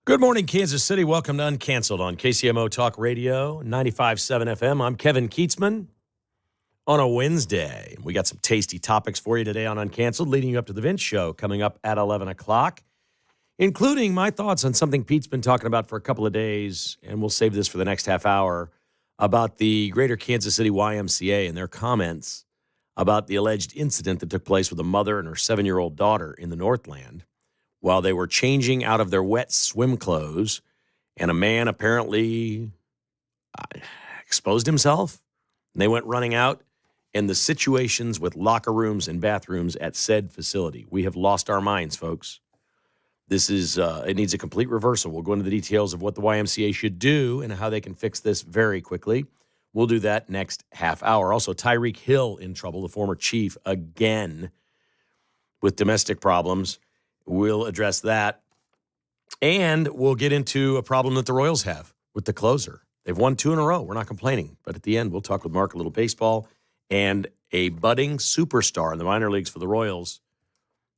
Good morning, Kansas City. Welcome to Uncanceled on KCMO Talk Radio, 95.7 FM. I'm Kevin Kietzman on a Wednesday. We got some tasty topics for you today on Uncanceled, leading you up to the Vince Show coming up at 11 o'clock, including my thoughts on something Pete's been talking about for a couple of days, and we'll save this for the next half hour, about the Greater Kansas City YMCA and their comments about the alleged incident that took place with a mother and her 7-year-old daughter in the Northland while they were changing out of their wet swim clothes, and a man apparently exposed himself. And they went running out, and the situations with locker rooms and bathrooms at said facility. We have lost our minds, folks. This is, it needs a complete reversal. We'll go into the details of what the YMCA should do and how they can fix this very quickly. We'll do that next half hour. Also, Tyreek Hill in trouble, the former chief, again with domestic problems. We'll address that. And we'll get into a problem that the Royals have with the closer. They've won 2 in a row. We're not complaining. But at the end, we'll talk with Mark a little baseball. And a budding superstar in the minor leagues for the Royals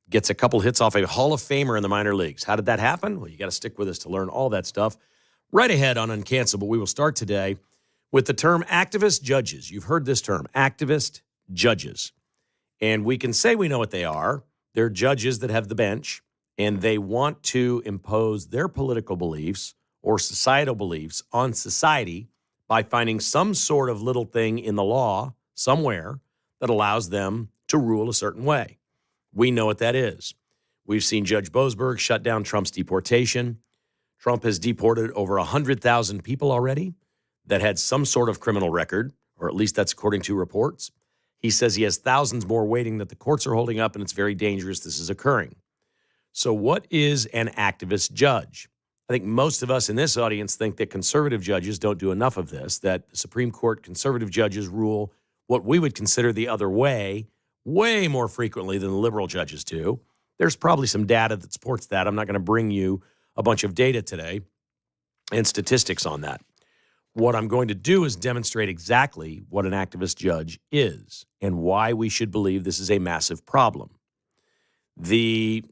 gets a couple hits off a Hall of Famer in the minor leagues. How did that happen? Well, you got to stick with us to learn all that stuff. Right ahead on Uncanceled, but we will start today with the term activist judges. You've heard this term, activist judges. And we can say we know what they are. They're judges that have the bench, and they want to impose their political beliefs or societal beliefs on society by finding some sort of little thing in the law somewhere that allows them to rule a certain way. We know what that is. We've seen Judge Boasberg shut down Trump's deportation. Trump has deported over 100,000 people already that had some sort of criminal record, or at least that's according to reports. He says he has thousands more waiting that the courts are holding up, and it's very dangerous this is occurring. So what is an activist judge? I think most of us in this audience think that conservative judges don't do enough of this, that the Supreme Court conservative judges rule what we would consider the other way more frequently than the liberal judges do. There's probably some data that supports that. I'm not going to bring you a bunch of data today and statistics on that. What I'm going to do is demonstrate exactly what an activist judge is and why we should believe this is a massive problem. The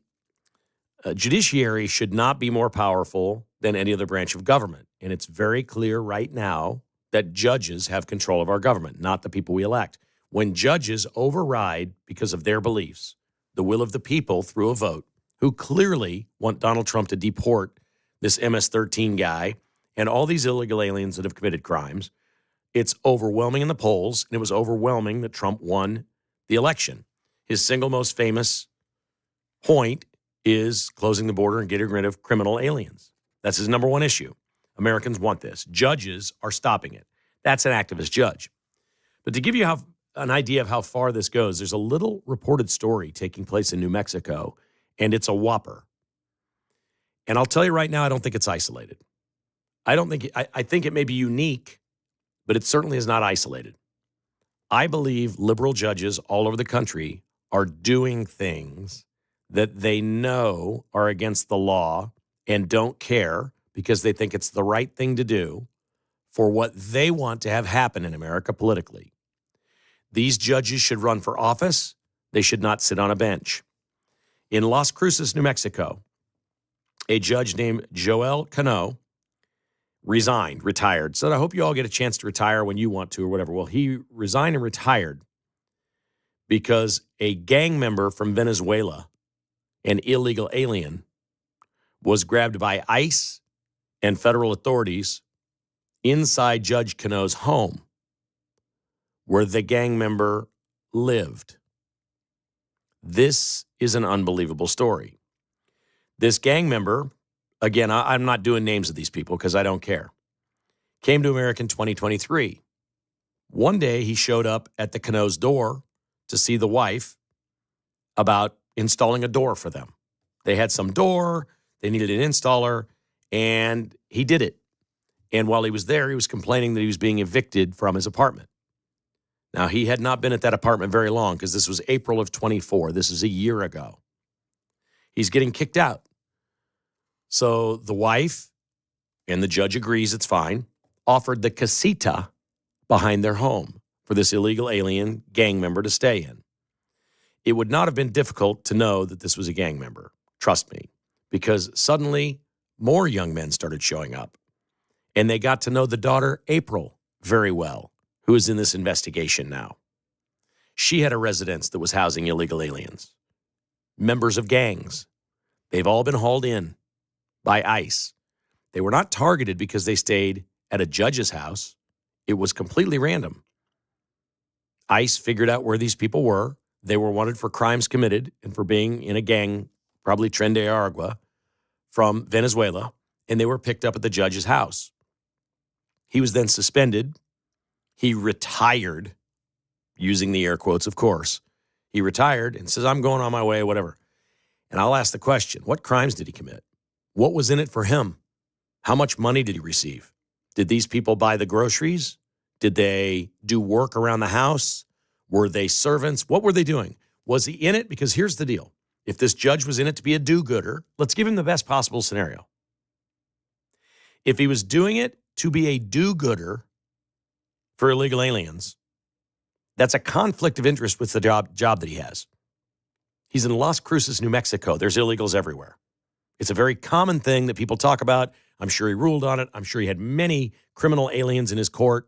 judiciary should not be more powerful than any other branch of government. And it's very clear right now that judges have control of our government, not the people we elect. When judges override, because of their beliefs, the will of the people through a vote, who clearly want Donald Trump to deport this MS-13 guy and all these illegal aliens that have committed crimes, it's overwhelming in the polls, and it was overwhelming that Trump won the election. His single most famous point is closing the border and getting rid of criminal aliens. That's his number one issue. Americans want this. Judges are stopping it. That's an activist judge. But to give you an idea of how far this goes, there's a little reported story taking place in New Mexico, and it's a whopper. And I'll tell you right now, I don't think it's isolated. I think it may be unique, but it certainly is not isolated. I believe liberal judges all over the country are doing things that they know are against the law and don't care because they think it's the right thing to do for what they want to have happen in America politically. These judges should run for office. They should not sit on a bench. In Las Cruces, New Mexico, a judge named Joel Cano retired. So I hope you all get a chance to retire when you want to or whatever. Well, he resigned and retired because a gang member from Venezuela, an illegal alien, was grabbed by ICE and federal authorities inside Judge Cano's home where the gang member lived. This is an unbelievable story. This gang member, again, I'm not doing names of these people because I don't care, came to America in 2023. One day he showed up at the Cano's door to see the wife about installing a door for them. They had some door, they needed an installer, and he did it. And while he was there, he was complaining that he was being evicted from his apartment. Now, he had not been at that apartment very long because this was April of 24. This is a year ago. He's getting kicked out. So the wife, and the judge agrees it's fine, offered the casita behind their home for this illegal alien gang member to stay in. It would not have been difficult to know that this was a gang member. Trust me. Because suddenly, more young men started showing up. And they got to know the daughter, April, very well, who is in this investigation now. She had a residence that was housing illegal aliens, members of gangs. They've all been hauled in by ICE. They were not targeted because they stayed at a judge's house. It was completely random. ICE figured out where these people were. They were wanted for crimes committed and for being in a gang, probably Tren de Aragua, from Venezuela, and they were picked up at the judge's house. He was then suspended. He retired, using the air quotes, of course. He retired and says, I'm going on my way, whatever. And I'll ask the question, what crimes did he commit? What was in it for him? How much money did he receive? Did these people buy the groceries? Did they do work around the house? Were they servants? What were they doing? Was he in it? Because here's the deal. If this judge was in it to be a do-gooder, let's give him the best possible scenario. If he was doing it to be a do-gooder for illegal aliens, that's a conflict of interest with the job that he has. He's in Las Cruces, New Mexico. There's illegals everywhere. It's a very common thing that people talk about. I'm sure he ruled on it. I'm sure he had many criminal aliens in his court.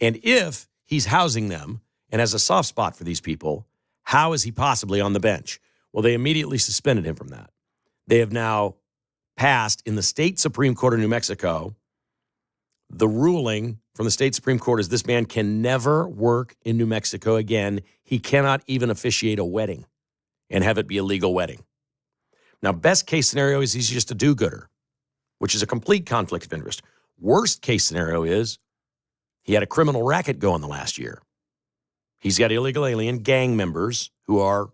And if he's housing them and has a soft spot for these people, how is he possibly on the bench? Well, they immediately suspended him from that. They have now passed in the state Supreme Court of New Mexico. The ruling from the state Supreme Court is this man can never work in New Mexico again. He cannot even officiate a wedding and have it be a legal wedding. Now, best case scenario is he's just a do-gooder, which is a complete conflict of interest. Worst case scenario is he had a criminal racket going the last year. He's got illegal alien gang members who are,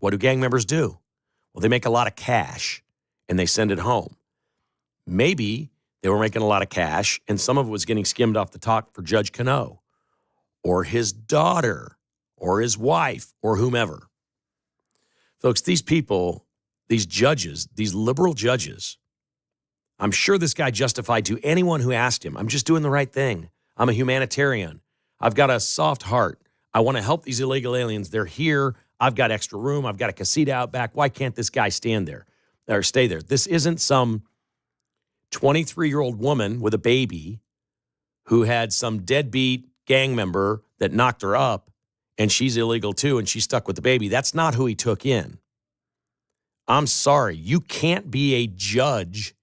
what do gang members do? Well, they make a lot of cash and they send it home. Maybe they were making a lot of cash and some of it was getting skimmed off the top for Judge Cano or his daughter or his wife or whomever. Folks, these people, these judges, these liberal judges, I'm sure this guy justified to anyone who asked him, I'm just doing the right thing. I'm a humanitarian. I've got a soft heart. I want to help these illegal aliens. They're here. I've got extra room. I've got a casita out back. Why can't this guy stand there or stay there? This isn't some 23-year-old woman with a baby who had some deadbeat gang member that knocked her up and she's illegal too and she's stuck with the baby. That's not who he took in. I'm sorry. You can't be a judge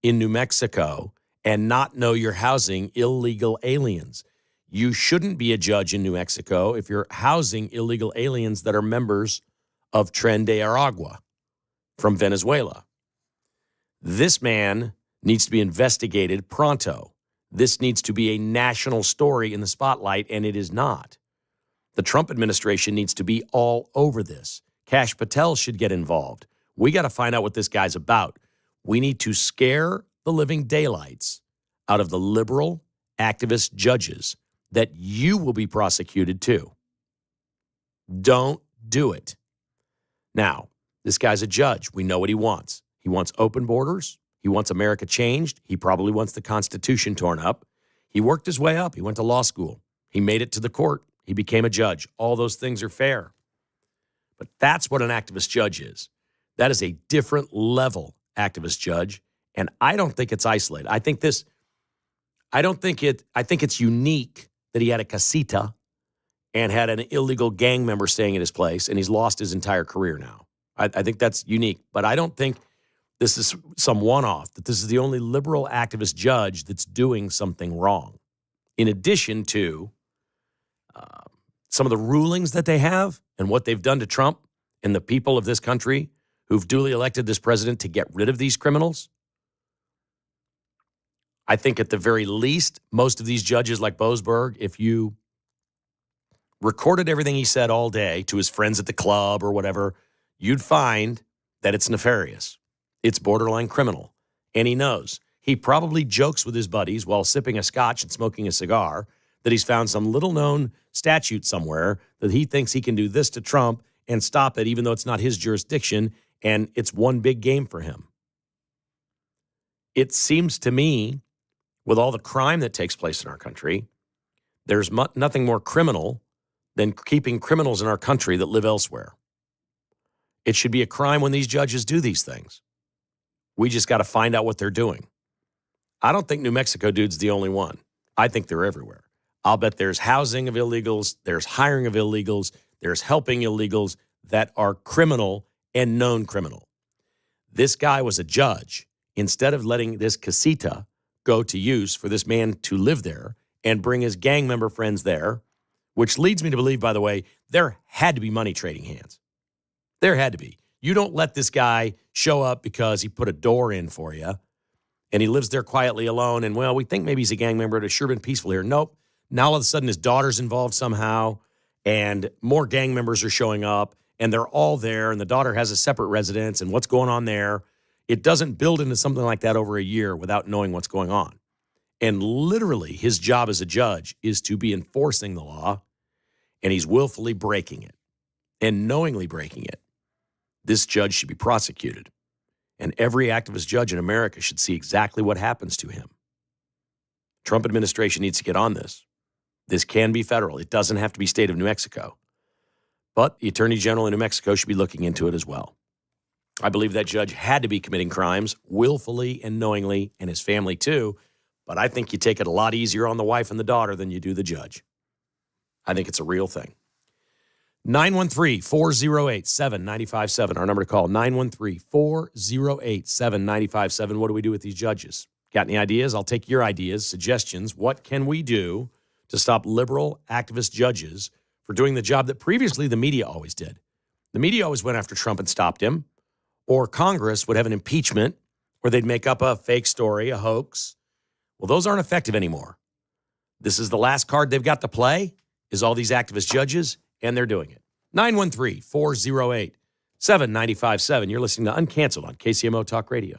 in New Mexico and not know you're housing illegal aliens. You shouldn't be a judge in New Mexico if you're housing illegal aliens that are members of Tren de Aragua from Venezuela. This man needs to be investigated pronto. This needs to be a national story in the spotlight, and it is not. The Trump administration needs to be all over this. Kash Patel should get involved. We got to find out what this guy's about. We need to scare the living daylights out of the liberal activist judges that you will be prosecuted too. Don't do it. Now, this guy's a judge. We know what he wants. He wants open borders. He wants America changed. He probably wants the Constitution torn up. He worked his way up. He went to law school. He made it to the court. He became a judge. All those things are fair. But that's what an activist judge is. That is a different level activist judge. And I don't think it's isolated. I think it's unique that he had a casita and had an illegal gang member staying at his place, and he's lost his entire career now. I think that's unique. But I don't think this is some one-off, that this is the only liberal activist judge that's doing something wrong. In addition to some of the rulings that they have and what they've done to Trump and the people of this country who've duly elected this president to get rid of these criminals, I think at the very least, most of these judges like Boasberg, if you recorded everything he said all day to his friends at the club or whatever, you'd find that it's nefarious. It's borderline criminal. And he knows. He probably jokes with his buddies while sipping a scotch and smoking a cigar that he's found some little-known statute somewhere that he thinks he can do this to Trump and stop it even though it's not his jurisdiction, and it's one big game for him. It seems to me, with all the crime that takes place in our country, there's nothing more criminal than keeping criminals in our country that live elsewhere. It should be a crime when these judges do these things. We just got to find out what they're doing. I don't think New Mexico dude's the only one. I think they're everywhere. I'll bet there's housing of illegals, there's hiring of illegals, there's helping illegals that are criminal and known criminal. This guy was a judge. Instead of letting this casita go to use for this man to live there and bring his gang member friends there, which leads me to believe, by the way, there had to be money trading hands. There had to be. You don't let this guy show up because he put a door in for you and he lives there quietly alone. And, well, we think maybe he's a gang member. It has sure been peaceful here. Nope. Now all of a sudden his daughter's involved somehow and more gang members are showing up and they're all there and the daughter has a separate residence and what's going on there. It doesn't build into something like that over a year without knowing what's going on. And literally his job as a judge is to be enforcing the law, and he's willfully breaking it and knowingly breaking it. This judge should be prosecuted. And every activist judge in America should see exactly what happens to him. Trump administration needs to get on this. This can be federal. It doesn't have to be state of New Mexico. But the Attorney General in New Mexico should be looking into it as well. I believe that judge had to be committing crimes willfully and knowingly, and his family too. But I think you take it a lot easier on the wife and the daughter than you do the judge. I think it's a real thing. 913-408-7957, our number to call, 913-408-7957. What do we do with these judges? Got any ideas? I'll take your ideas, suggestions. What can we do to stop liberal activist judges for doing the job that previously the media always did? The media always went after Trump and stopped him, or Congress would have an impeachment where they'd make up a fake story, a hoax. Well, those aren't effective anymore. This is the last card they've got to play, is all these activist judges, and they're doing it. 913-408-7957. You're listening to Uncanceled on KCMO Talk Radio.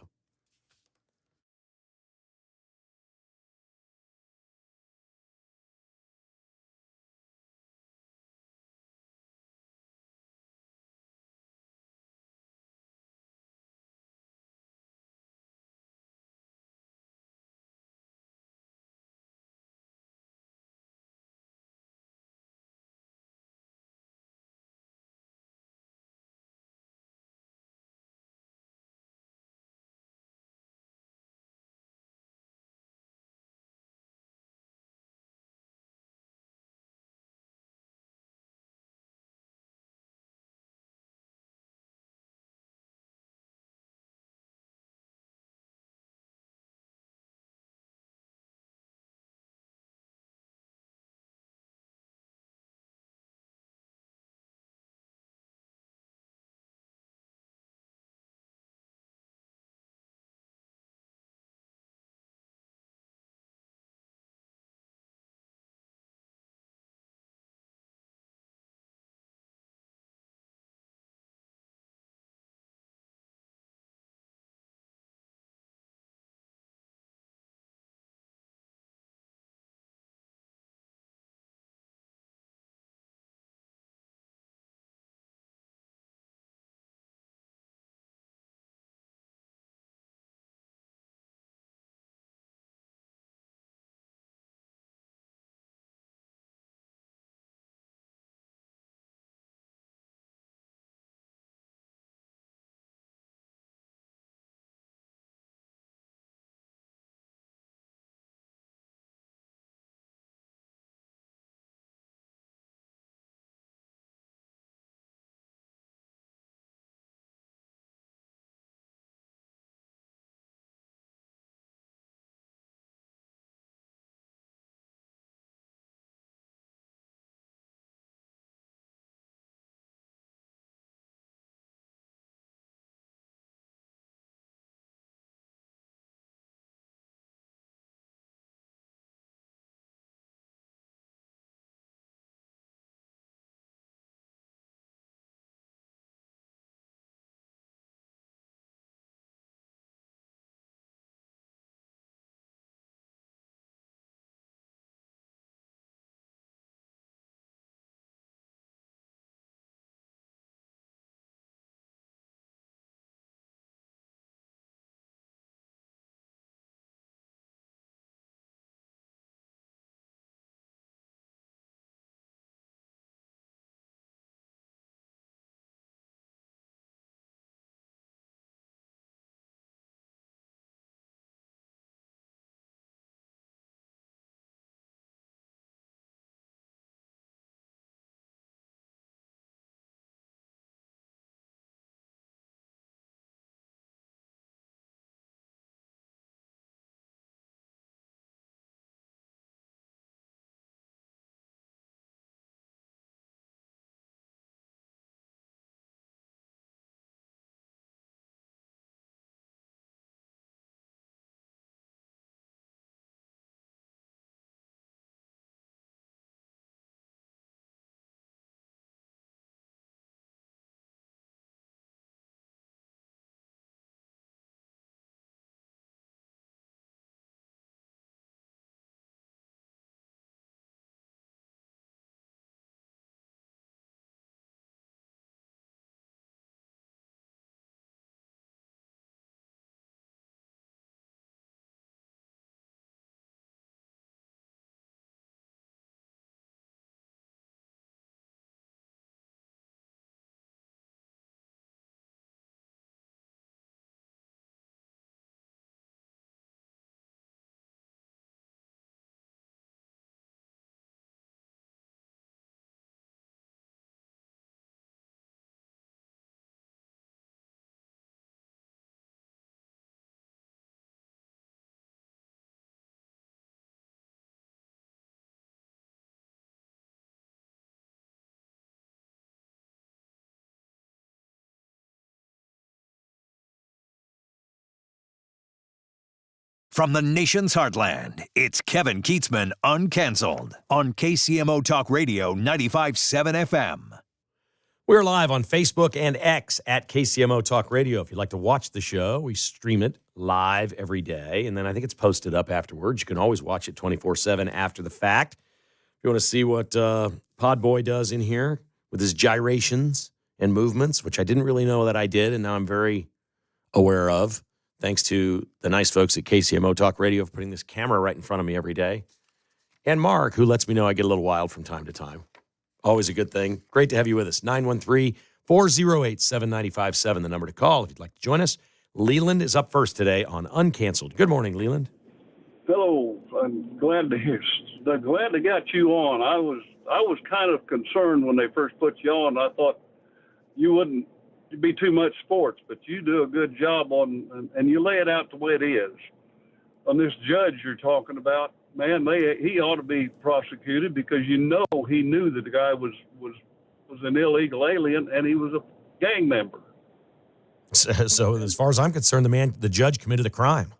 From the nation's heartland, it's Kevin Kietzman Uncanceled on KCMO Talk Radio 95.7 FM. We're live on Facebook and X at KCMO Talk Radio. If you'd like to watch the show, we stream it live every day, and then I think it's posted up afterwards. You can always watch it 24/7 after the fact. If you want to see what Podboy does in here with his gyrations and movements, which I didn't really know that I did, and now I'm very aware of, thanks to the nice folks at KCMO Talk Radio for putting this camera right in front of me every day. And Mark, who lets me know I get a little wild from time to time. Always a good thing. Great to have you with us. 913-408-7957, the number to call if you'd like to join us. Leland is up first today on Uncanceled. Good morning, Leland. Hello. I'm glad to got you on. I was kind of concerned when they first put you on. I thought you wouldn't be too much sports, but you do a good job on, and you lay it out the way it is. On this judge you're talking about, man, he ought to be prosecuted because he knew that the guy was an illegal alien and he was a gang member. So as far as I'm concerned, the judge committed a crime.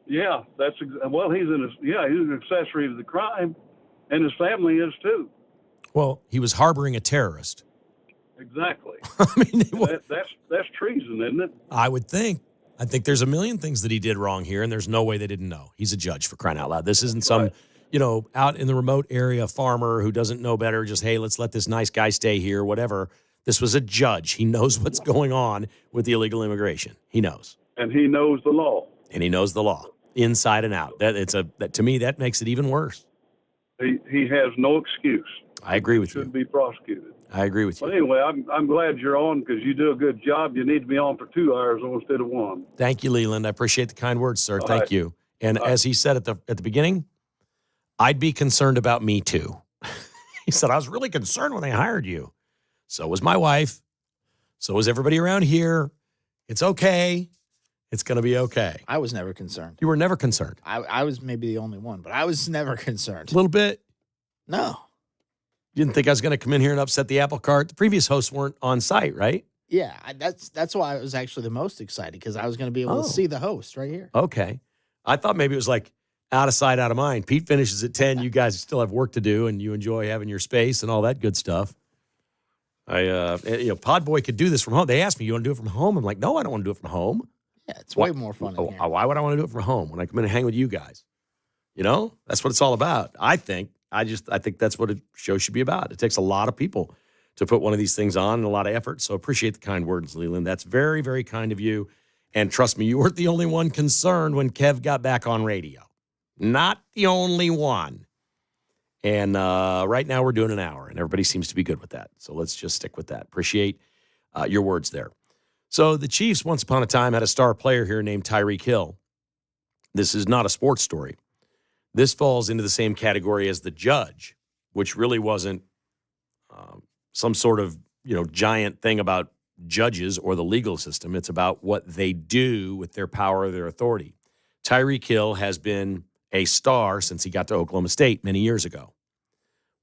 Yeah, he's an accessory to the crime, and his family is too. Well, he was harboring a terrorist. Exactly. I mean, that's treason, isn't it? I would think. I think there's a million things that he did wrong here, and there's no way they didn't know. He's a judge, for crying out loud. This isn't some, out in the remote area farmer who doesn't know better, just, hey, let's let this nice guy stay here, whatever. This was a judge. He knows what's going on with the illegal immigration. He knows. And he knows the law. And he knows the law, inside and out. To me, that makes it even worse. He has no excuse. I agree with you. Shouldn't be prosecuted. I agree with you. But anyway, I'm glad you're on because you do a good job. You need to be on for 2 hours instead of 1. Thank you, Leland. I appreciate the kind words, sir. Thank you. And as he said at the beginning, I'd be concerned about me too. He said, I was really concerned when they hired you. So was my wife. So was everybody around here. It's okay. It's going to be okay. I was never concerned. You were never concerned. I was maybe the only one, but I was never concerned. A little bit. No. You didn't think I was going to come in here and upset the apple cart? The previous hosts weren't on site, right? Yeah, that's why I was actually the most excited because I was going to be able to see the host right here. Okay. I thought maybe it was like out of sight, out of mind. Pete finishes at 10. You guys still have work to do, and you enjoy having your space and all that good stuff. Podboy could do this from home. They asked me, you want to do it from home? I'm like, no, I don't want to do it from home. Yeah, it's way more fun in here. Why would I want to do it from home when I come in and hang with you guys? That's what it's all about. I think that's what a show should be about. It takes a lot of people to put one of these things on and a lot of effort. So appreciate the kind words, Leland. That's very, very kind of you. And trust me, you weren't the only one concerned when Kev got back on radio. Not the only one. And right now we're doing an hour, and everybody seems to be good with that. So let's just stick with that. Appreciate your words there. So the Chiefs, once upon a time, had a star player here named Tyreek Hill. This is not a sports story. This falls into the same category as the judge, which really wasn't some sort of giant thing about judges or the legal system. It's about what they do with their power or their authority. Tyreek Hill has been a star since he got to Oklahoma State many years ago,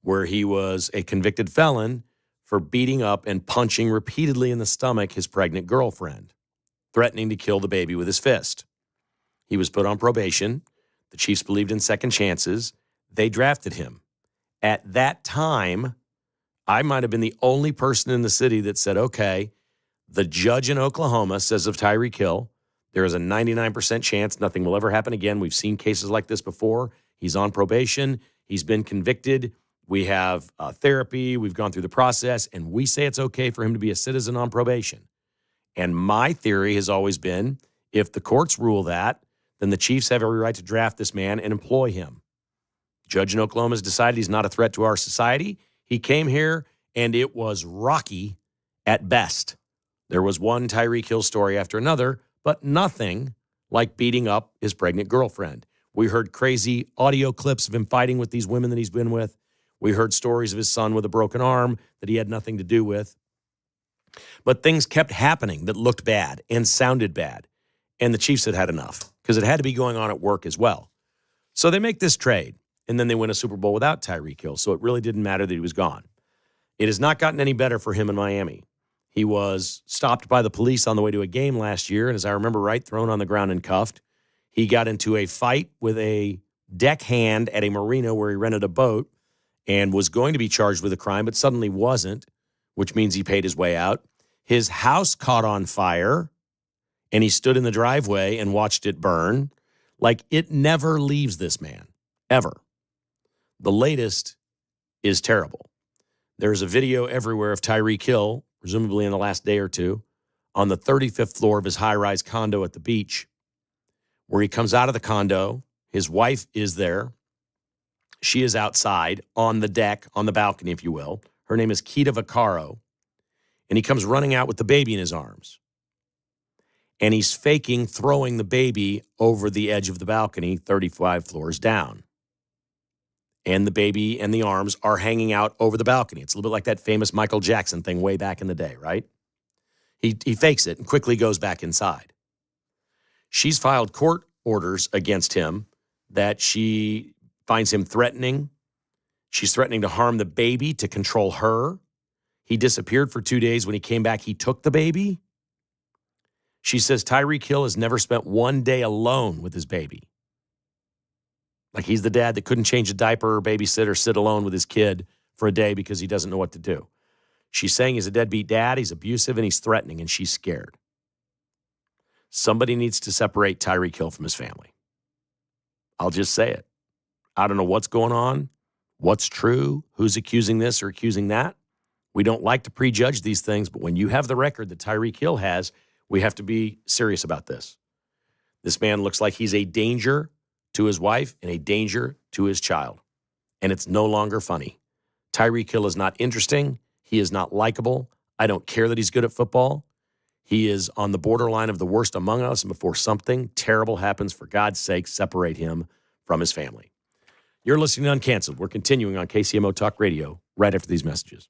where he was a convicted felon for beating up and punching repeatedly in the stomach his pregnant girlfriend, threatening to kill the baby with his fist. He was put on probation. The Chiefs believed in second chances. They drafted him. At that time, I might have been the only person in the city that said, okay, the judge in Oklahoma says of Tyreek Hill, there is a 99% chance nothing will ever happen again. We've seen cases like this before. He's on probation. He's been convicted. We have therapy. We've gone through the process, and we say it's okay for him to be a citizen on probation. And my theory has always been, if the courts rule that, then the Chiefs have every right to draft this man and employ him. Judge in Oklahoma has decided he's not a threat to our society. He came here, and it was rocky at best. There was one Tyreek Hill story after another, but nothing like beating up his pregnant girlfriend. We heard crazy audio clips of him fighting with these women that he's been with. We heard stories of his son with a broken arm that he had nothing to do with. But things kept happening that looked bad and sounded bad. And the Chiefs had had enough because it had to be going on at work as well. So they make this trade, and then they win a Super Bowl without Tyreek Hill. So it really didn't matter that he was gone. It has not gotten any better for him in Miami. He was stopped by the police on the way to a game last year, and as I remember right, thrown on the ground and cuffed. He got into a fight with a deckhand at a marina where he rented a boat and was going to be charged with a crime, but suddenly wasn't, which means he paid his way out. His house caught on fire, and he stood in the driveway and watched it burn. Like, it never leaves this man, ever. The latest is terrible. There's a video everywhere of Tyreek Hill, presumably in the last day or two, on the 35th floor of his high-rise condo at the beach, where he comes out of the condo. His wife is there. She is outside on the deck, on the balcony, if you will. Her name is Kita Vaccaro. And he comes running out with the baby in his arms. And he's faking throwing the baby over the edge of the balcony 35 floors down. And the baby and the arms are hanging out over the balcony. It's a little bit like that famous Michael Jackson thing way back in the day, right? He fakes it and quickly goes back inside. She's filed court orders against him that she finds him threatening. She's threatening to harm the baby, to control her. He disappeared for 2 days. When he came back, he took the baby. She says Tyreek Hill has never spent one day alone with his baby. Like, he's the dad that couldn't change a diaper or babysit or sit alone with his kid for a day because he doesn't know what to do. She's saying he's a deadbeat dad, he's abusive, and he's threatening, and she's scared. Somebody needs to separate Tyreek Hill from his family. I'll just say it. I don't know what's going on, what's true, who's accusing this or accusing that. We don't like to prejudge these things, but when you have the record that Tyreek Hill has, we have to be serious about this. This man looks like he's a danger to his wife and a danger to his child. And it's no longer funny. Tyreek Hill is not interesting. He is not likable. I don't care that he's good at football. He is on the borderline of the worst among us. And before something terrible happens, for God's sake, separate him from his family. You're listening to Uncanceled. We're continuing on KCMO Talk Radio right after these messages.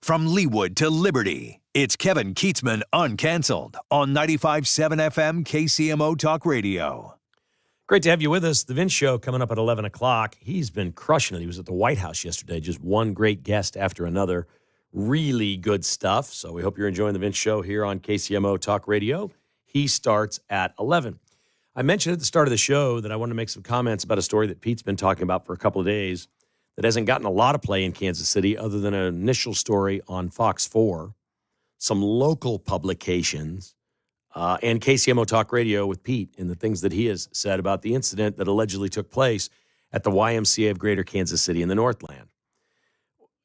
From Leawood to Liberty, it's Kevin Kietzman Uncanceled on 95.7 FM KCMO Talk Radio. Great to have you with us. The Vince Show coming up at 11 o'clock. He's been crushing it. He was at the White House yesterday. Just one great guest after another. Really good stuff. So we hope you're enjoying the Vince Show here on KCMO Talk Radio. He starts at 11. I mentioned at the start of the show that I wanted to make some comments about a story that Pete's been talking about for a couple of days that hasn't gotten a lot of play in Kansas City other than an initial story on Fox 4, some local publications, and KCMO Talk Radio with Pete and the things that he has said about the incident that allegedly took place at the YMCA of Greater Kansas City in the Northland.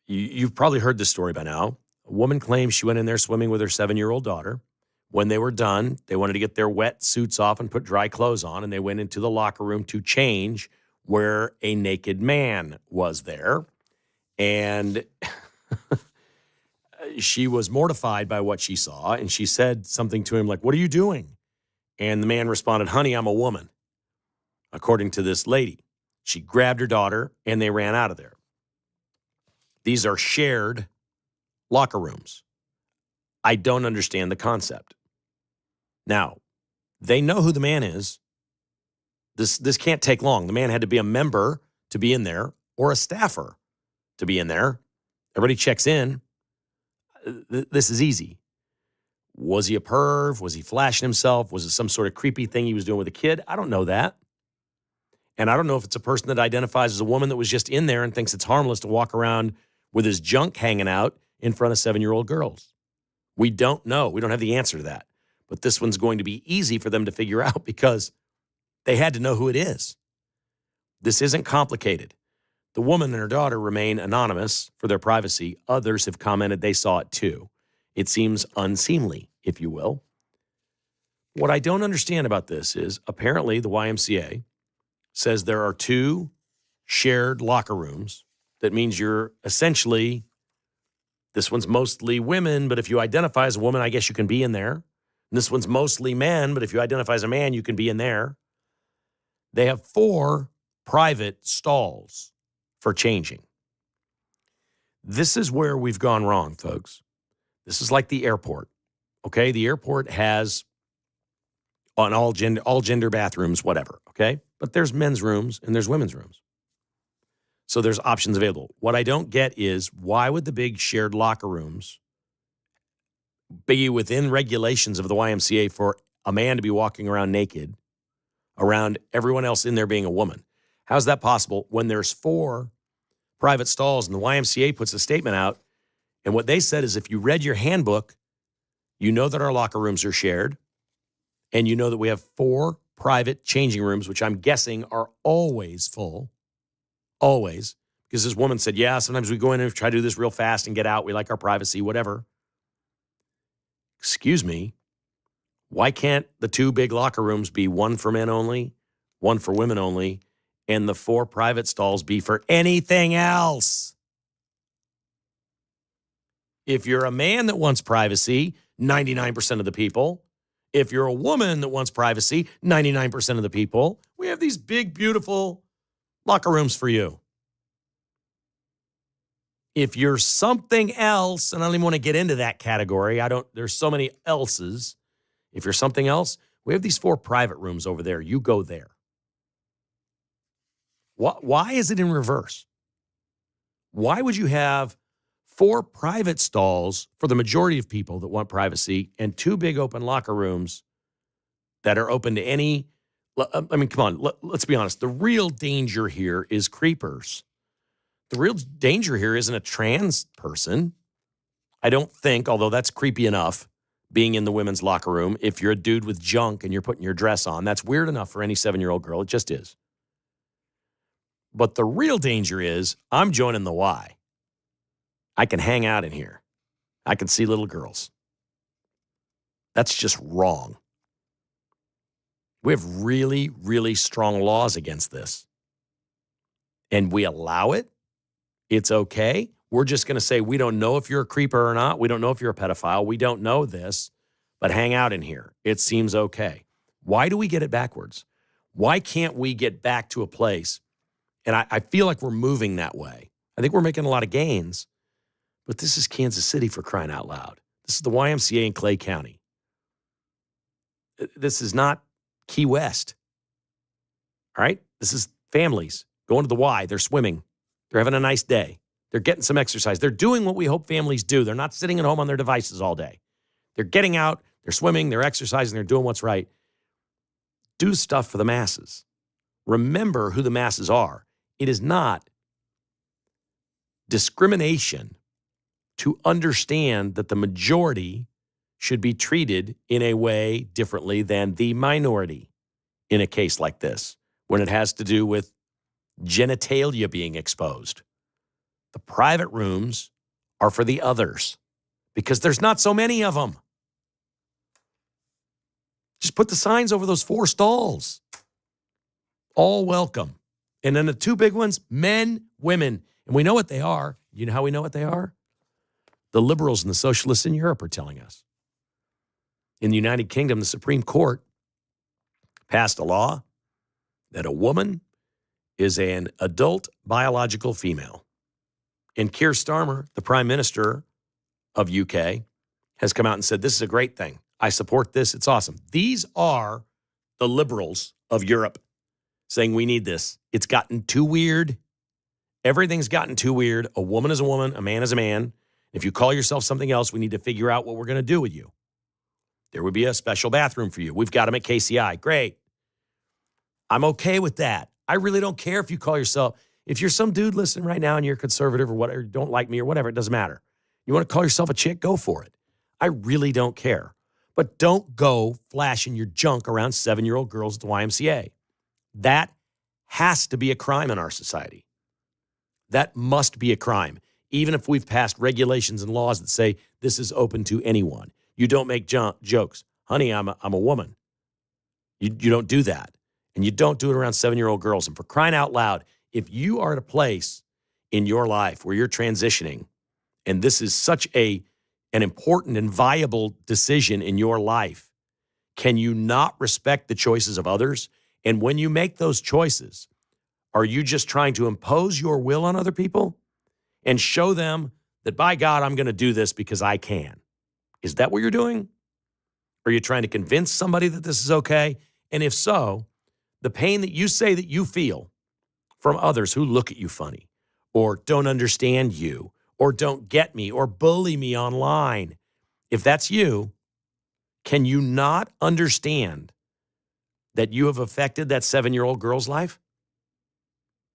You've probably heard this story by now. A woman claims she went in there swimming with her 7-year-old daughter. When they were done, they wanted to get their wet suits off and put dry clothes on, and they went into the locker room to change where a naked man was there. And she was mortified by what she saw, and she said something to him like, "What are you doing?" And the man responded, "Honey, I'm a woman," according to this lady. She grabbed her daughter, and they ran out of there. These are shared locker rooms. I don't understand the concept. Now, they know who the man is. This can't take long. The man had to be a member to be in there or a staffer to be in there. Everybody checks in. This is easy. Was he a perv? Was he flashing himself? Was it some sort of creepy thing he was doing with a kid? I don't know that. And I don't know if it's a person that identifies as a woman that was just in there and thinks it's harmless to walk around with his junk hanging out in front of 7-year-old girls. We don't know. We don't have the answer to that. But this one's going to be easy for them to figure out because they had to know who it is. This isn't complicated. The woman and her daughter remain anonymous for their privacy. Others have commented they saw it too. It seems unseemly, if you will. What I don't understand about this is apparently the YMCA says there are 2 shared locker rooms. That means you're essentially, this one's mostly women, but if you identify as a woman, I guess you can be in there. And this one's mostly men, but if you identify as a man, you can be in there. They have 4 private stalls for changing. This is where we've gone wrong, folks. This is like the airport, okay? The airport has on all gender bathrooms, whatever, okay? But there's men's rooms and there's women's rooms. So there's options available. What I don't get is why would the big shared locker rooms be within regulations of the YMCA for a man to be walking around naked around everyone else in there being a woman? How's that possible when there's 4 private stalls and the YMCA puts a statement out? And what they said is if you read your handbook, you know that our locker rooms are shared and you know that we have 4 private changing rooms, which I'm guessing are always full. Always. Because this woman said, yeah, sometimes we go in and try to do this real fast and get out. We like our privacy, whatever. Excuse me. Why can't the 2 big locker rooms be one for men only, one for women only, and the 4 private stalls be for anything else? If you're a man that wants privacy, 99% of the people. If you're a woman that wants privacy, 99% of the people. We have these big, beautiful locker rooms for you. If you're something else, and I don't even want to get into that category. There's so many else's. If you're something else, we have these 4 private rooms over there. You go there. Why is it in reverse? Why would you have 4 private stalls for the majority of people that want privacy and 2 big open locker rooms that are open to any? I mean, come on, let's be honest. The real danger here is creepers. The real danger here isn't a trans person. I don't think, although that's creepy enough, being in the women's locker room. If you're a dude with junk and you're putting your dress on, that's weird enough for any 7-year-old girl. It just is. But the real danger is I'm joining the Y. I can hang out in here. I can see little girls. That's just wrong. We have really, really strong laws against this. And we allow it. It's okay. We're just going to say, we don't know if you're a creeper or not. We don't know if you're a pedophile. We don't know this, but hang out in here. It seems okay. Why do we get it backwards? Why can't we get back to a place? And I feel like we're moving that way. I think we're making a lot of gains, But this is Kansas City, for crying out loud. This is the YMCA in Clay County. This is not Key West. All right? This is families going to the Y. They're swimming. They're having a nice day. They're getting some exercise. They're doing what we hope families do. They're not sitting at home on their devices all day. They're getting out. They're swimming. They're exercising. They're doing what's right. Do stuff for the masses. Remember who the masses are. It is not discrimination to understand that the majority should be treated in a way differently than the minority in a case like this, when it has to do with genitalia being exposed. The private rooms are for the others because there's not so many of them. Just put the signs over those 4 stalls. All welcome. And then the 2 big ones, men, women. And we know what they are. You know how we know what they are? The liberals and the socialists in Europe are telling us. In the United Kingdom, the Supreme Court passed a law that a woman is an adult biological female. And Keir Starmer, the Prime Minister of UK, has come out and said, this is a great thing. I support this. It's awesome. These are the liberals of Europe saying we need this. It's gotten too weird. Everything's gotten too weird. A woman is a woman. A man is a man. If you call yourself something else, we need to figure out what we're going to do with you. There would be a special bathroom for you. We've got them at KCI. Great. I'm okay with that. I really don't care if you call yourself, if you're some dude listening right now and you're conservative or whatever, don't like me or whatever, it doesn't matter. You want to call yourself a chick, go for it. I really don't care. But don't go flashing your junk around 7-year-old girls at the YMCA. That has to be a crime in our society. That must be a crime, even if we've passed regulations and laws that say this is open to anyone. You don't make jokes. Honey, I'm a woman. You don't do that. And you don't do it around 7-year-old girls. And for crying out loud, if you are at a place in your life where you're transitioning, and this is such an important and viable decision in your life, can you not respect the choices of others? And when you make those choices, are you just trying to impose your will on other people and show them that, by God, I'm going to do this because I can? Is that what you're doing? Are you trying to convince somebody that this is okay? And if so, the pain that you say that you feel from others who look at you funny or don't understand you or don't get me or bully me online, if that's you, can you not understand that you have affected that 7-year-old girl's life?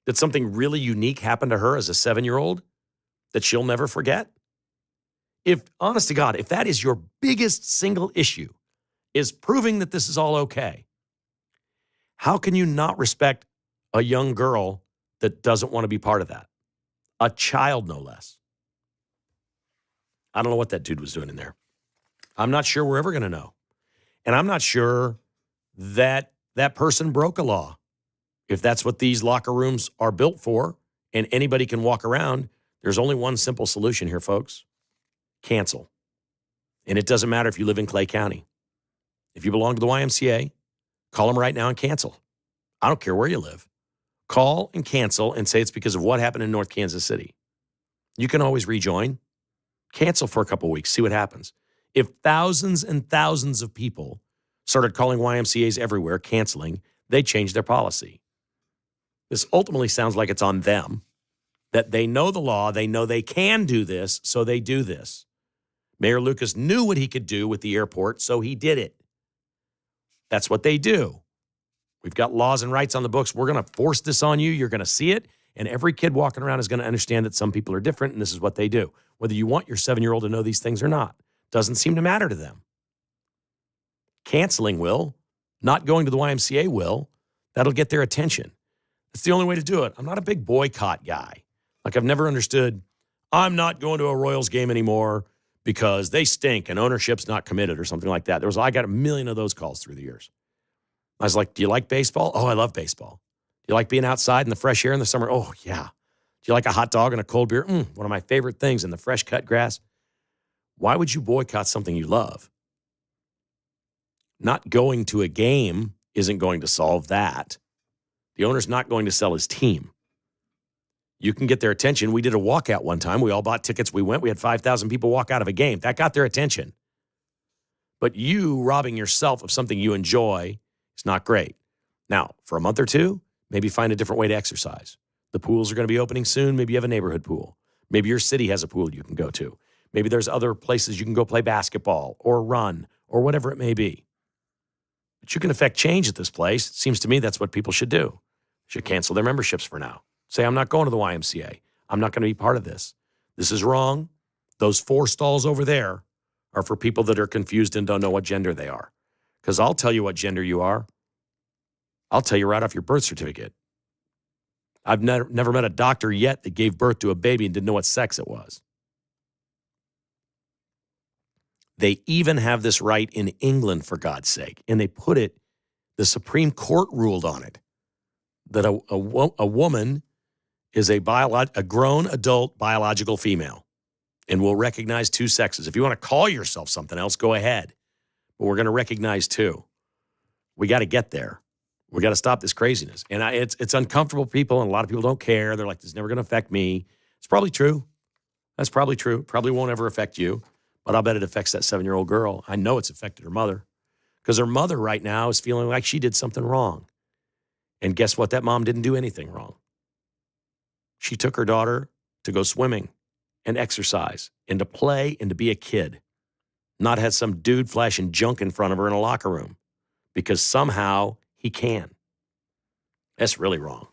That something really unique happened to her as a 7-year-old that she'll never forget? If, honest to God, if that is your biggest single issue, is proving that this is all okay, how can you not respect a young girl that doesn't want to be part of that? A child, no less. I don't know what that dude was doing in there. I'm not sure we're ever going to know. And I'm not sure that that person broke a law. If that's what these locker rooms are built for and anybody can walk around, there's only one simple solution here, folks. Cancel. And it doesn't matter if you live in Clay County. If you belong to the YMCA, call them right now and cancel. I don't care where you live. Call and cancel and say it's because of what happened in North Kansas City. You can always rejoin. Cancel for a couple of weeks. See what happens. If thousands and thousands of people started calling YMCAs everywhere, canceling, they changed their policy. This ultimately sounds like it's on them, that they know the law, they know they can do this, so they do this. Mayor Lucas knew what he could do with the airport, so he did it. That's what they do. We've got laws and rights on the books. We're going to force this on you. You're going to see it. And every kid walking around is going to understand that some people are different, and this is what they do. Whether you want your 7-year-old to know these things or not, doesn't seem to matter to them. Canceling will. Not going to the YMCA will. That'll get their attention. It's the only way to do it. I'm not a big boycott guy. Like, I've never understood, I'm not going to a Royals game anymore because they stink and ownership's not committed or something like that. I got a million of those calls through the years. I was like, do you like baseball? Oh, I love baseball. Do you like being outside in the fresh air in the summer? Oh, yeah. Do you like a hot dog and a cold beer? One of my favorite things, in the fresh cut grass. Why would you boycott something you love? Not going to a game isn't going to solve that. The owner's not going to sell his team. You can get their attention. We did a walkout one time. We all bought tickets. We went. We had 5,000 people walk out of a game. That got their attention. But you robbing yourself of something you enjoy is not great. Now, for a month or two, maybe find a different way to exercise. The pools are going to be opening soon. Maybe you have a neighborhood pool. Maybe your city has a pool you can go to. Maybe there's other places you can go play basketball or run or whatever it may be. But you can affect change at this place. It seems to me that's what people should do. Should cancel their memberships for now. Say, I'm not going to the YMCA. I'm not going to be part of this. This is wrong. Those 4 stalls over there are for people that are confused and don't know what gender they are. Because I'll tell you what gender you are. I'll tell you right off your birth certificate. I've never met a doctor yet that gave birth to a baby and didn't know what sex it was. They even have this right in England, for God's sake. And they put it, the Supreme Court ruled on it, that a woman is a grown adult biological female and will recognize 2 sexes. If you want to call yourself something else, go ahead. But we're going to recognize 2. We got to get there. We got to stop this craziness. And it's uncomfortable, people, and a lot of people don't care. They're like, this is never going to affect me. It's probably true. That's probably true. Probably won't ever affect you. But I'll bet it affects that 7-year-old girl. I know it's affected her mother because her mother right now is feeling like she did something wrong. And guess what? That mom didn't do anything wrong. She took her daughter to go swimming and exercise and to play and to be a kid, not have some dude flashing junk in front of her in a locker room because somehow he can. That's really wrong.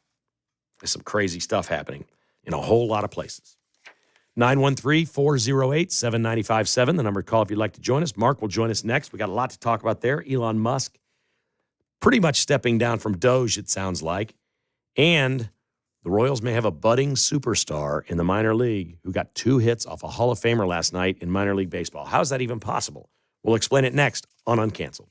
There's some crazy stuff happening in a whole lot of places. 913-408-7957, the number to call if you'd like to join us. Mark will join us next. We got a lot to talk about there. Elon Musk pretty much stepping down from Doge, it sounds like. And the Royals may have a budding superstar in the minor league who got 2 hits off a Hall of Famer last night in minor league baseball. How is that even possible? We'll explain it next on Uncanceled.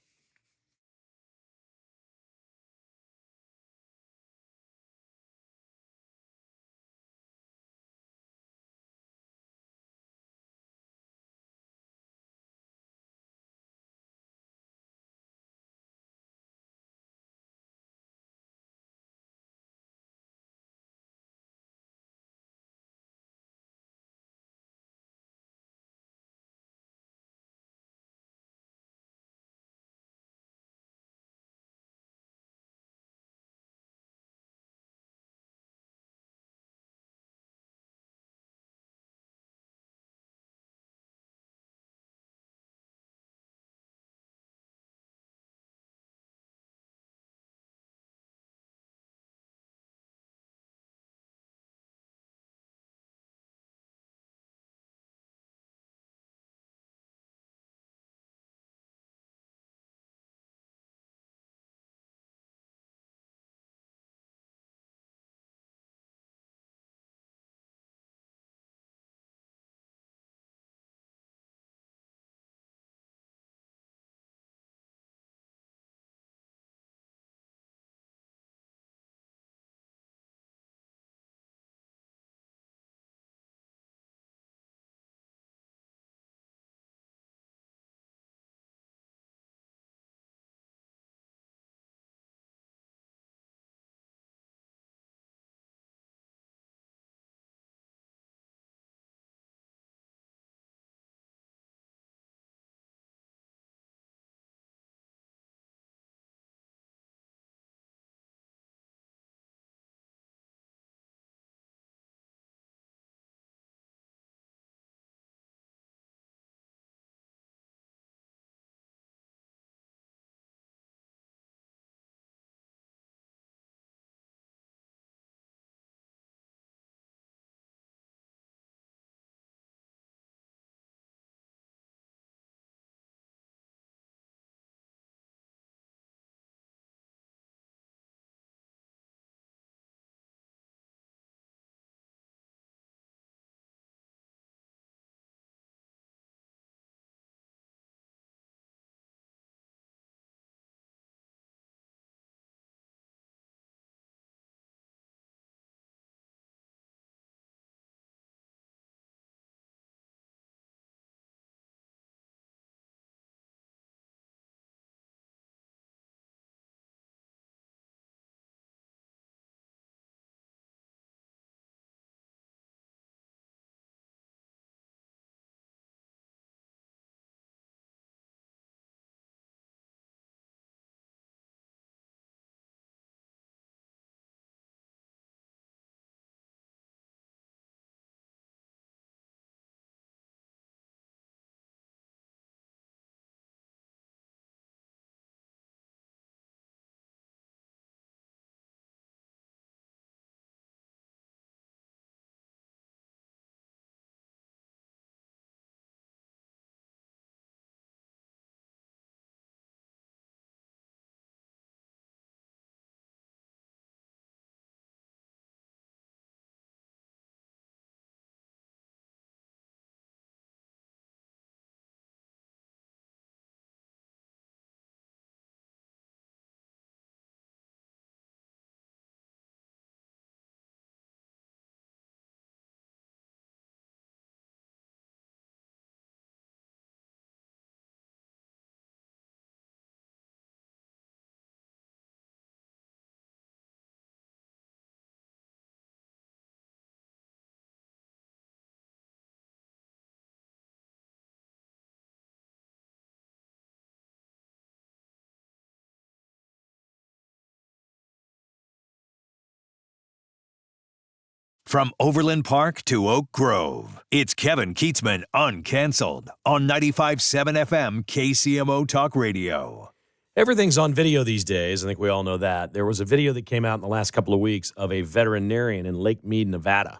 From Overland Park to Oak Grove, it's Kevin Kietzman Uncanceled on 95.7 FM KCMO Talk Radio. Everything's on video these days. I think we all know that. There was a video that came out in the last couple of weeks of a veterinarian in Lake Mead, Nevada,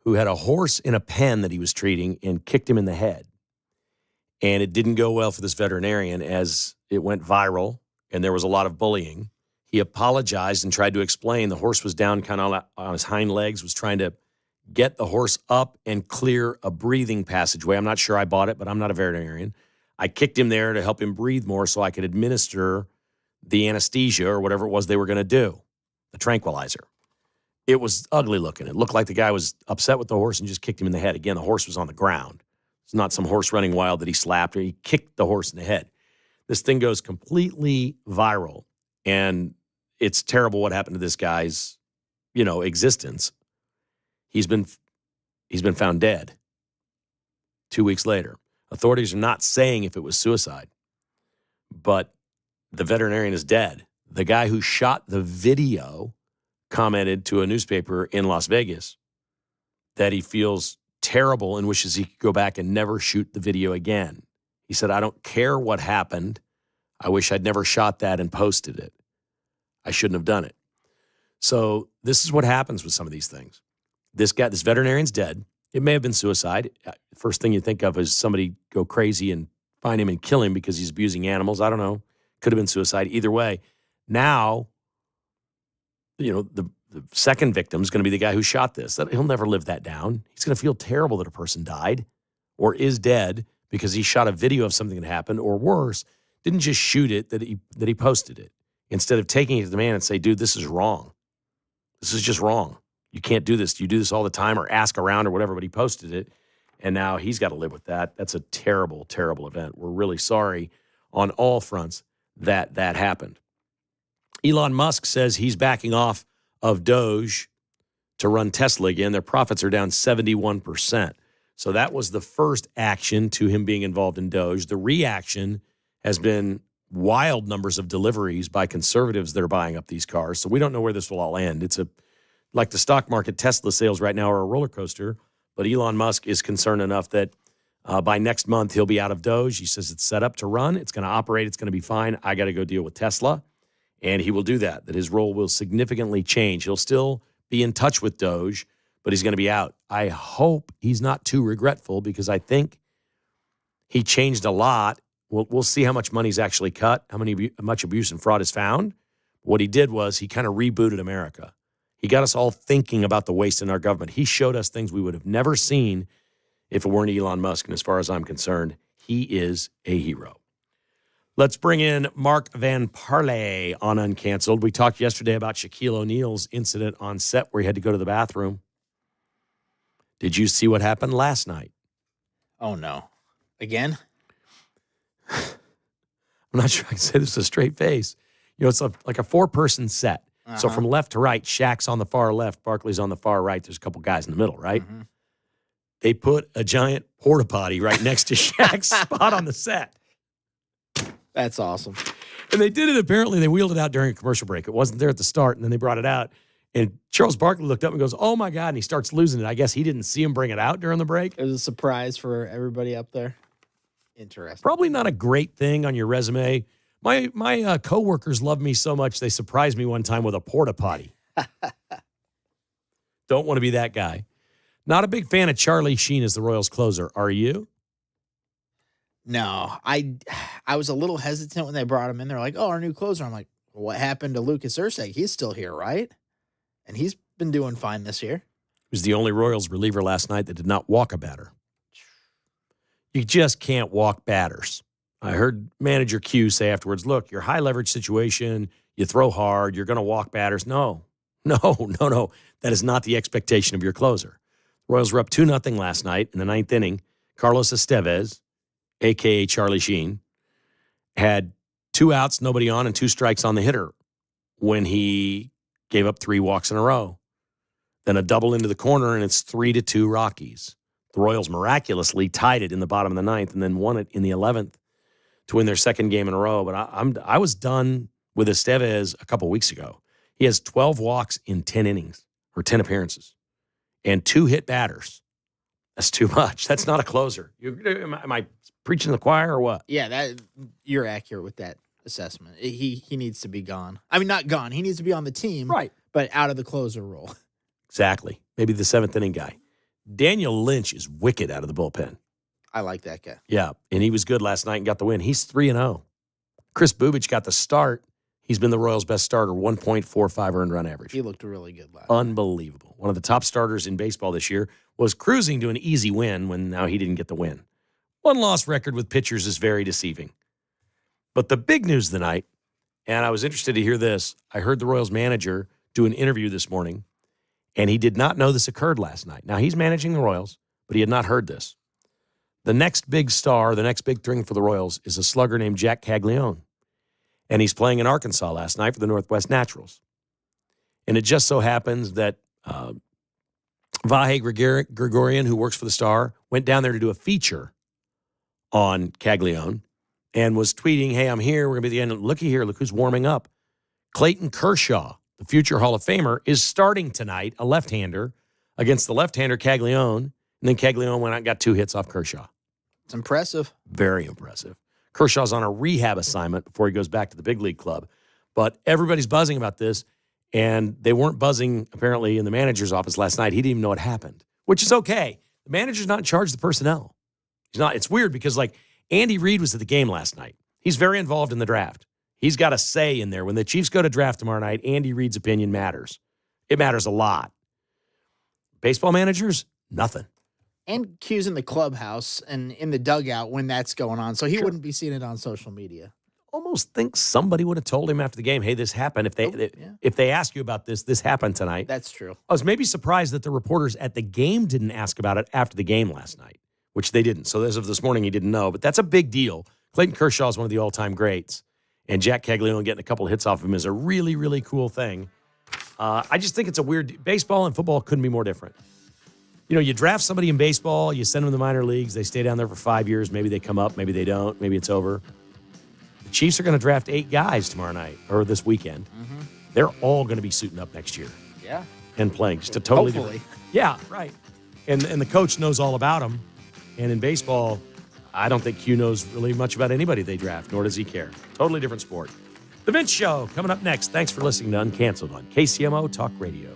who had a horse in a pen that he was treating and kicked him in the head. And it didn't go well for this veterinarian as it went viral and there was a lot of bullying. He apologized and tried to explain. The horse was down kind of on his hind legs, was trying to get the horse up and clear a breathing passageway. I'm not sure I bought it, but I'm not a veterinarian. I kicked him there to help him breathe more so I could administer the anesthesia or whatever it was they were going to do, the tranquilizer. It was ugly looking. It looked like the guy was upset with the horse and just kicked him in the head. Again, the horse was on the ground. It's not some horse running wild that he slapped or he kicked the horse in the head. This thing goes completely viral, and it's terrible what happened to this guy's, existence. He's been found dead 2 weeks later. Authorities are not saying if it was suicide, but the veterinarian is dead. The guy who shot the video commented to a newspaper in Las Vegas that he feels terrible and wishes he could go back and never shoot the video again. He said, "I don't care what happened. I wish I'd never shot that and posted it. I shouldn't have done it." So this is what happens with some of these things. This veterinarian's dead. It may have been suicide. First thing you think of is somebody go crazy and find him and kill him because he's abusing animals. I don't know. Could have been suicide. Either way, now, the second victim is going to be the guy who shot this. He'll never live that down. He's going to feel terrible that a person died or is dead because he shot a video of something that happened, or worse, didn't just shoot it, that he posted it. Instead of taking it to the man and say, "Dude, this is wrong. This is just wrong. You can't do this. You do this all the time," or ask around or whatever, but he posted it. And now he's got to live with that. That's a terrible, terrible event. We're really sorry on all fronts that happened. Elon Musk says he's backing off of Doge to run Tesla again. Their profits are down 71%. So that was the first action to him being involved in Doge. The reaction has been wild numbers of deliveries by conservatives that are buying up these cars. So we don't know where this will all end. It's like the stock market, Tesla sales right now are a roller coaster, but Elon Musk is concerned enough that by next month he'll be out of Doge. He says it's set up to run. It's going to operate. It's going to be fine. I got to go deal with Tesla. And he will do that his role will significantly change. He'll still be in touch with Doge, but he's going to be out. I hope he's not too regretful because I think he changed a lot. We'll see how much money's actually cut, how much abuse and fraud is found. What he did was he kind of rebooted America. He got us all thinking about the waste in our government. He showed us things we would have never seen if it weren't Elon Musk. And as far as I'm concerned, he is a hero. Let's bring in Mark Van Parley on Uncanceled. We talked yesterday about Shaquille O'Neal's incident on set where he had to go to the bathroom. Did you see what happened last night? Oh, no. Again? I'm not sure I can say this with a straight face. It's like a four-person set. Uh-huh. So from left to right, Shaq's on the far left, Barkley's on the far right. There's a couple guys in the middle, right? Mm-hmm. They put a giant porta potty right next to Shaq's spot on the set. That's awesome. And they did it, apparently, they wheeled it out during a commercial break. It wasn't there at the start, and then they brought it out. And Charles Barkley looked up and goes, "Oh, my God," and he starts losing it. I guess he didn't see him bring it out during the break. It was a surprise for everybody up there. Interesting. Probably not a great thing on your resume. My coworkers love me so much, they surprised me one time with a porta potty. Don't want to be that guy. Not a big fan of Charlie Sheen as the Royals closer. Are you? No, I was a little hesitant when they brought him in. They're like, "Oh, our new closer." I'm like, "What happened to Lucas Ursek? He's still here, right?" And he's been doing fine this year. He was the only Royals reliever last night that did not walk a batter. You just can't walk batters. I heard manager Q say afterwards, "Look, your high leverage situation, you throw hard, you're going to walk batters." No. That is not the expectation of your closer. The Royals were up 2-0 last night in the ninth inning. Carlos Estevez, a.k.a. Charlie Sheen, had 2 outs, nobody on, and 2 strikes on the hitter when he gave up 3 walks in a row. Then a double into the corner, and it's 3-2 Rockies. The Royals miraculously tied it in the bottom of the ninth and then won it in the 11th to win their second game in a row. But I was done with Estevez a couple weeks ago. He has 12 walks in 10 innings or 10 appearances. and 2 hit batters. That's too much. That's not a closer. Am I preaching to the choir or what? Yeah, you're accurate with that assessment. He needs to be gone. I mean, not gone. He needs to be on the team, Right. but out of the closer role. Exactly. Maybe the 7th inning guy. Daniel Lynch is wicked out of the bullpen. I like that guy. Yeah, and he was good last night and got the win. He's 3-0. Chris Bubich got the start. He's been the Royals' best starter, 1.45 earned run average. He looked really good last night. Unbelievable. One of the top starters in baseball this year, was cruising to an easy win when now he didn't get the win. 1-loss record with pitchers is very deceiving. But the big news of the night, and I was interested to hear this, I heard the Royals manager do an interview this morning, and he did not know this occurred last night. Now, he's managing the Royals, but he had not heard this. The next big star, the next big thing for the Royals is a slugger named Jack Caglione. And he's playing in Arkansas last night for the Northwest Naturals. And it just so happens that Vahe Gregorian, who works for the Star, went down there to do a feature on Caglione and was tweeting, hey, I'm here. We're going to be at the end. Looky here. Look who's warming up. Clayton Kershaw, the future Hall of Famer, is starting tonight, a left-hander, against the left-hander Caglione. And then Caglione went out and got 2 hits off Kershaw. It's impressive. Very impressive. Kershaw's on a rehab assignment before he goes back to the big league club. But everybody's buzzing about this, and they weren't buzzing, apparently, in the manager's office last night. He didn't even know what happened, which is okay. The manager's not in charge of the personnel. He's not. It's weird because, like, Andy Reid was at the game last night. He's very involved in the draft. He's got a say in there. When the Chiefs go to draft tomorrow night, Andy Reid's opinion matters. It matters a lot. Baseball managers, nothing. And Q's in the clubhouse and in the dugout when that's going on, so he Sure. wouldn't be seeing it on social media. Almost think somebody would have told him after the game, hey, this happened. If they ask you about this happened tonight. That's true. I was maybe surprised that the reporters at the game didn't ask about it after the game last night, which they didn't. So as of this morning, he didn't know. But that's a big deal. Clayton Kershaw is one of the all-time greats. And Jack Caglione getting a couple of hits off him is a really, really cool thing. I just think it's a weird – baseball and football couldn't be more different. You know, you draft somebody in baseball, you send them to the minor leagues, they stay down there for 5 years. Maybe they come up, maybe they don't, maybe it's over. The Chiefs are going to draft 8 guys tomorrow night or this weekend. Mm-hmm. They're all going to be suiting up next year. Yeah. And playing. Just a totally Hopefully. different. Yeah, right. And the coach knows all about them. And in baseball, I don't think Q knows really much about anybody they draft, nor does he care. Totally different sport. The Vince Show coming up next. Thanks for listening to Uncanceled on KCMO Talk Radio.